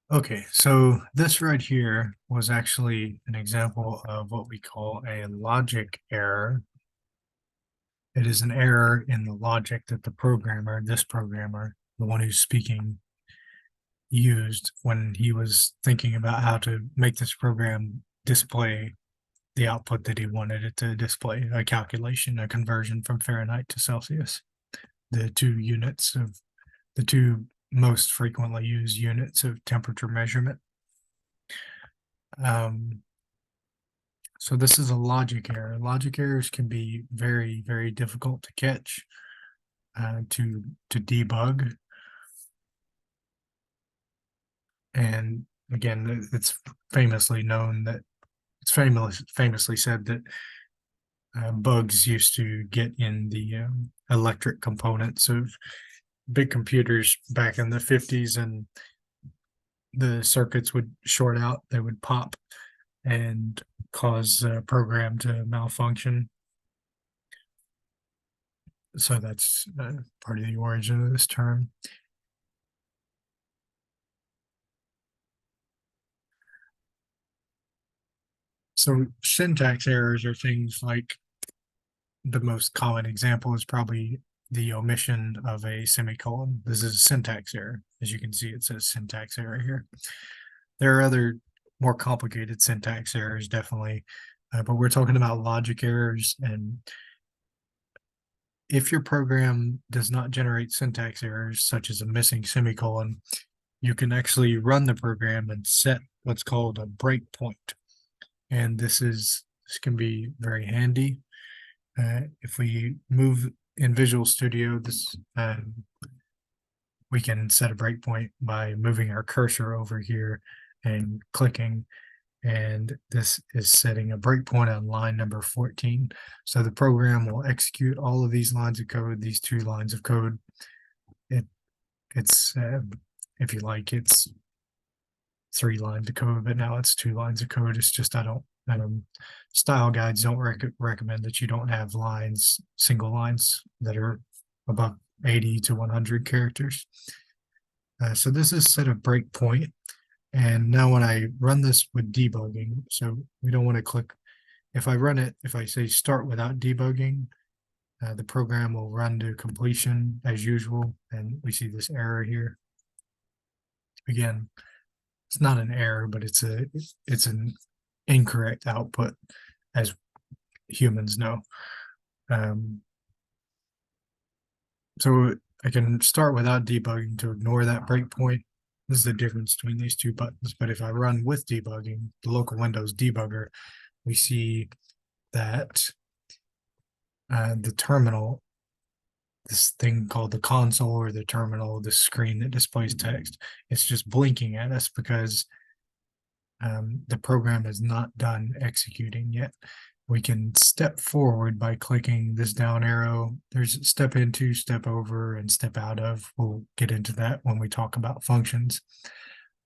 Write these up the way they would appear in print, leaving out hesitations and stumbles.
Okay, so this right here was actually an example of what we call a logic error. It is an error in the logic that this programmer, the one who's speaking, used when he was thinking about how to make this program display the output that he wanted it to display, a calculation, a conversion from Fahrenheit to Celsius, the two most frequently used units of temperature measurement. Um, So this is a logic error. Logic errors can be very, very difficult to catch, to debug. And again, it's famously known that famously said that bugs used to get in the electric components of big computers back in the 50s, and the circuits would short out, they would pop and cause a program to malfunction. So that's part of the origin of this term. So syntax errors are things like, the most common example is probably the omission of a semicolon. This is a syntax error. As you can see, it says syntax error here. There are other more complicated syntax errors, definitely, but we're talking about logic errors. And if your program does not generate syntax errors, such as a missing semicolon, you can actually run the program and set what's called a breakpoint. And this can be very handy. If we move in Visual Studio, we can set a breakpoint by moving our cursor over here and clicking, and this is setting a breakpoint on line number 14. So the program will execute all of these lines of code, these 2 lines of code. It's if you like, it's 3 lines of code, but now it's 2 lines of code. It's just style guides don't recommend that you don't have single lines that are above 80 to 100 characters. So this is set a breakpoint. And now when I run this with debugging, so we don't want to click, if I say start without debugging, the program will run to completion as usual. And we see this error here. Again, it's not an error, but it's an incorrect output, as humans know. So I can start without debugging to ignore that breakpoint. This is the difference between these 2 buttons. But if I run with debugging, the local Windows debugger, we see that the terminal, this thing called the console or the terminal, the screen that displays text, it's just blinking at us because the program is not done executing yet. We can step forward by clicking this down arrow. There's step into, step over, and step out of. We'll get into that when we talk about functions.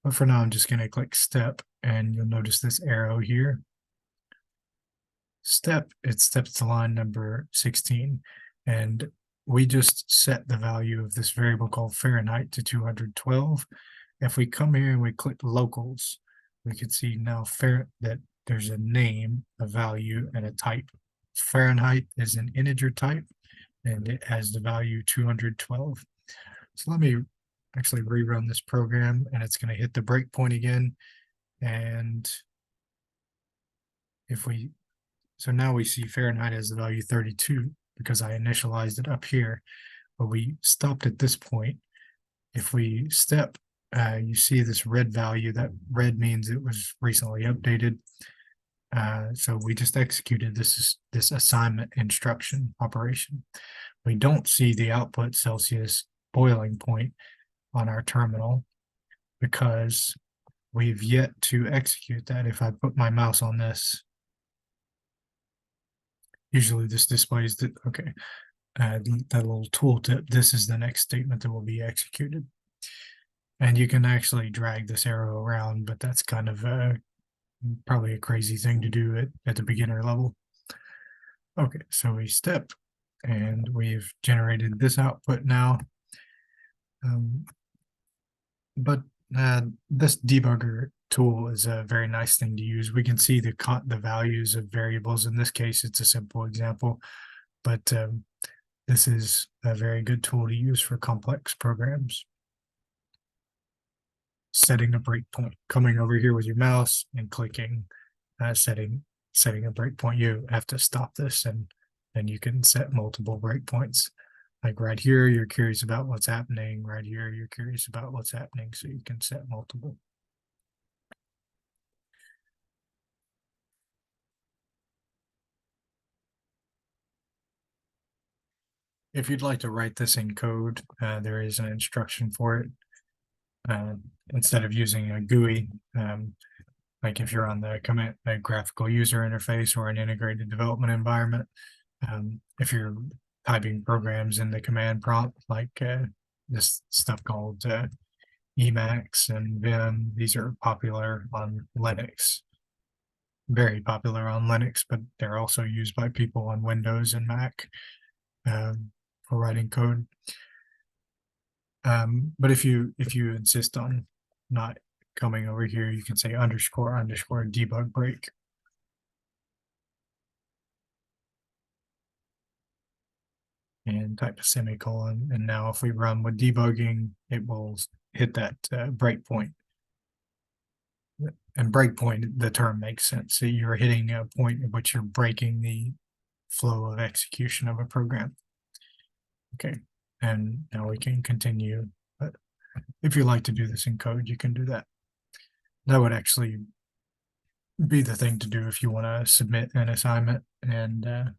But for now, I'm just going to click step, and you'll notice this arrow here. Step, it steps to line number 16. And we just set the value of this variable called Fahrenheit to 212. If we come here and we click locals, we can see now that there's a name, a value, and a type. Fahrenheit is an integer type, and it has the value 212. So let me actually rerun this program, and it's going to hit the breakpoint again. And so now we see Fahrenheit as the value 32 because I initialized it up here, but we stopped at this point. If we step, you see this red value. That red means it was recently updated. So we just executed this assignment instruction operation. We don't see the output Celsius boiling point on our terminal because we've yet to execute that. If I put my mouse on this, usually this displays that, okay, that little tooltip, this is the next statement that will be executed. And you can actually drag this arrow around, but that's kind of probably a crazy thing to do at the beginner level. Okay, so we step, and we've generated this output now. But This debugger tool is a very nice thing to use. We can see the values of variables. In this case, it's a simple example, but this is a very good tool to use for complex programs. Setting a breakpoint, coming over here with your mouse and clicking, setting a breakpoint. You have to stop this, and then you can set multiple breakpoints. Like right here, you're curious about what's happening. Right here, you're curious about what's happening, so you can set multiple. If you'd like to write this in code, there is an instruction for it. Instead of using a GUI, like if you're on a graphical user interface or an integrated development environment, if you're typing programs in the command prompt, like this stuff called Emacs and Vim, these are popular on Linux. Very popular on Linux, but they're also used by people on Windows and Mac for writing code. But if you insist on not coming over here, you can say _ debug break. And type a semicolon. And now if we run with debugging, it will hit that breakpoint. And breakpoint, the term makes sense. So you're hitting a point at which you're breaking the flow of execution of a program. Okay, and now we can continue. But if you like to do this in code, you can do that. That would actually be the thing to do if you want to submit an assignment and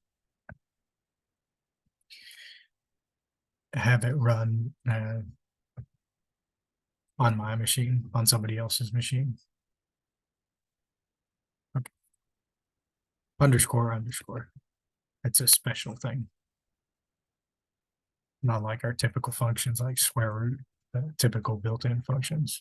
have it run on my machine, on somebody else's machine. Okay. __. It's a special thing. Not like our typical functions like square root, typical built-in functions.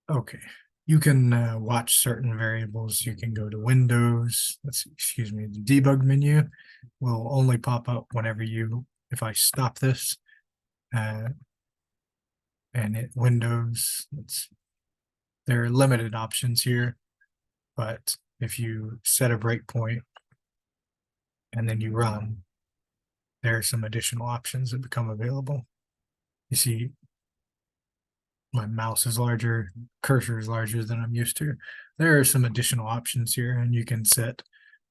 Okay, you can watch certain variables. You can go to Windows. Excuse me, the debug menu will only pop up whenever if I stop this and hit Windows. There are limited options here, but if you set a breakpoint and then you run, there are some additional options that become available. You see, my mouse is larger, cursor is larger than I'm used to. There are some additional options here, and you can set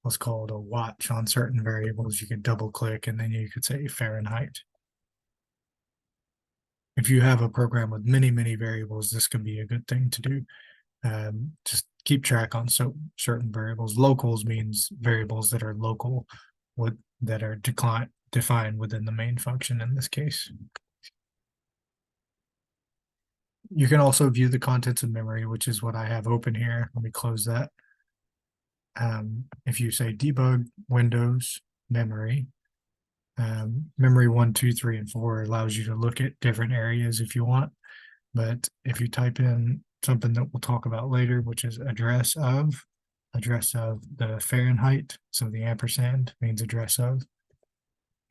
what's called a watch on certain variables. You can double click, and then you could say Fahrenheit. If you have a program with many variables, this can be a good thing to do. Just keep track on certain variables. Locals means variables that are local, that are defined within the main function in this case. You can also view the contents of memory, which is what I have open here. Let me close that. If you say debug Windows memory, memory 1, 2, 3, and 4 allows you to look at different areas if you want. But if you type in something that we'll talk about later, which is address of the Fahrenheit, so the ampersand means address of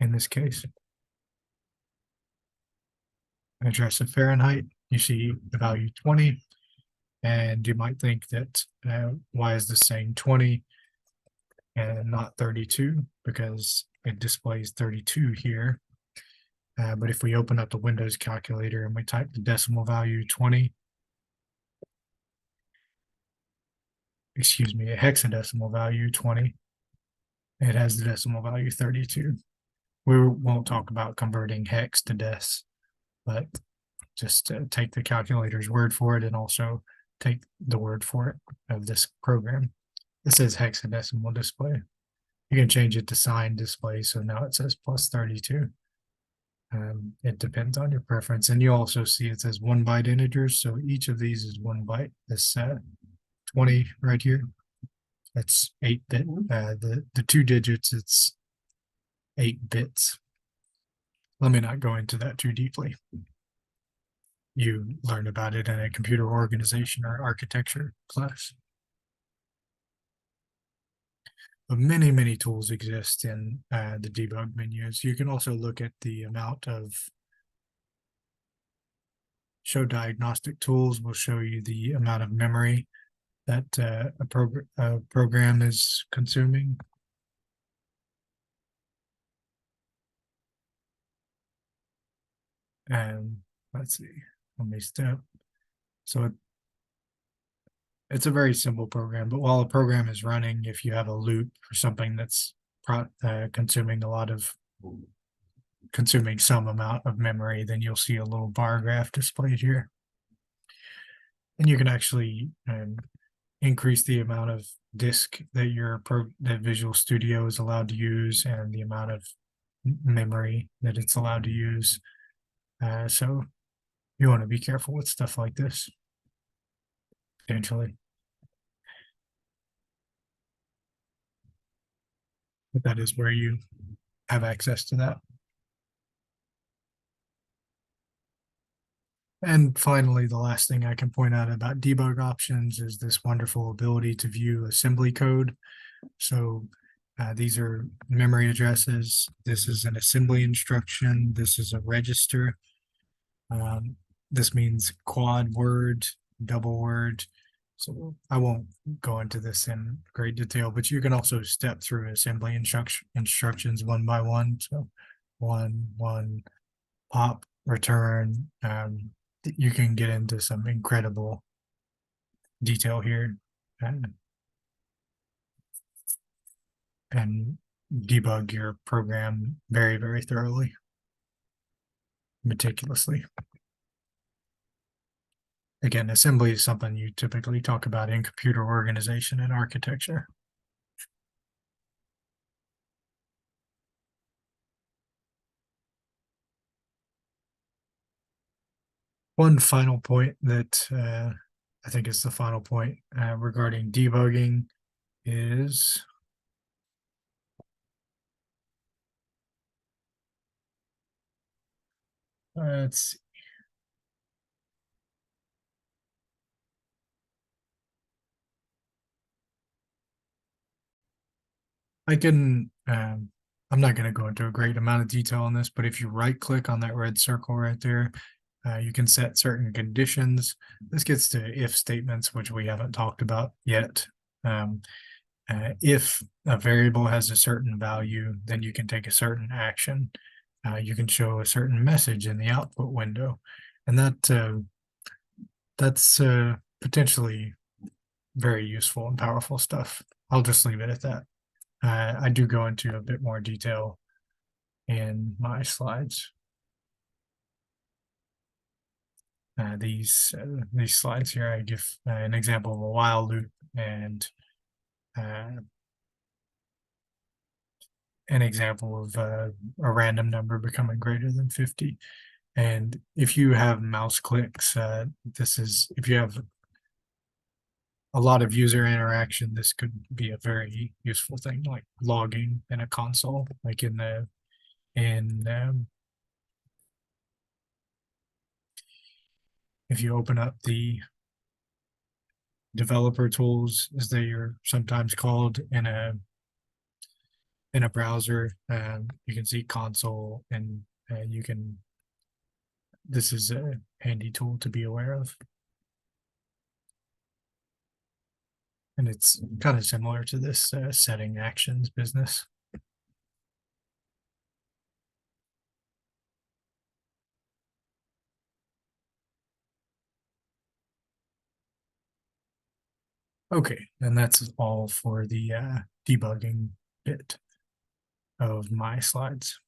in this case. Address of Fahrenheit, you see the value 20, and you might think that why is this saying 20 and not 32? Because it displays 32 here. But if we open up the Windows calculator and we type the decimal value 20, excuse me, a hexadecimal value 20, it has the decimal value 32. We won't talk about converting hex to dec, but just take the calculator's word for it and also take the word for it of this program. It says hexadecimal display. You can change it to signed display, so now it says plus 32. It depends on your preference, and you also see it says 1 byte integers, so each of these is 1 byte. This 20 right here, that's 8-bit. The 2 digits, it's 8 bits. Let me not go into that too deeply. You learned about it in a computer organization or architecture class. But many tools exist in the debug menus. You can also look at the amount of show diagnostic tools will show you the amount of memory that a program is consuming. And let's see, let me step. So it's a very simple program, but while a program is running, if you have a loop or something that's consuming some amount of memory, then you'll see a little bar graph displayed here. And you can actually increase the amount of disk that that Visual Studio is allowed to use and the amount of memory that it's allowed to use. So you want to be careful with stuff like this, potentially. But that is where you have access to that. And finally, the last thing I can point out about debug options is this wonderful ability to view assembly code. So these are memory addresses. This is an assembly instruction. This is a register. This means quad word, double word. So I won't go into this in great detail, but you can also step through assembly instructions one by one. So one, pop, return. You can get into some incredible detail here and debug your program very thoroughly, meticulously. Again, assembly is something you typically talk about in computer organization and architecture. One final point that I think is the final point regarding debugging is let's see. I'm not going to go into a great amount of detail on this, but if you right click on that red circle right there, you can set certain conditions. This gets to if statements, which we haven't talked about yet. If a variable has a certain value, then you can take a certain action. You can show a certain message in the output window, and that's potentially very useful and powerful stuff. I'll just leave it at that. I do go into a bit more detail in my slides. These slides here, I give an example of a while loop and an example of a random number becoming greater than 50. And if you have mouse clicks, if you have a lot of user interaction, this could be a very useful thing, like logging in a console, like if you open up the developer tools, as they are sometimes called, in a browser, you can see console, and this is a handy tool to be aware of. And it's kind of similar to this setting actions business. Okay, and that's all for the debugging bit of my slides.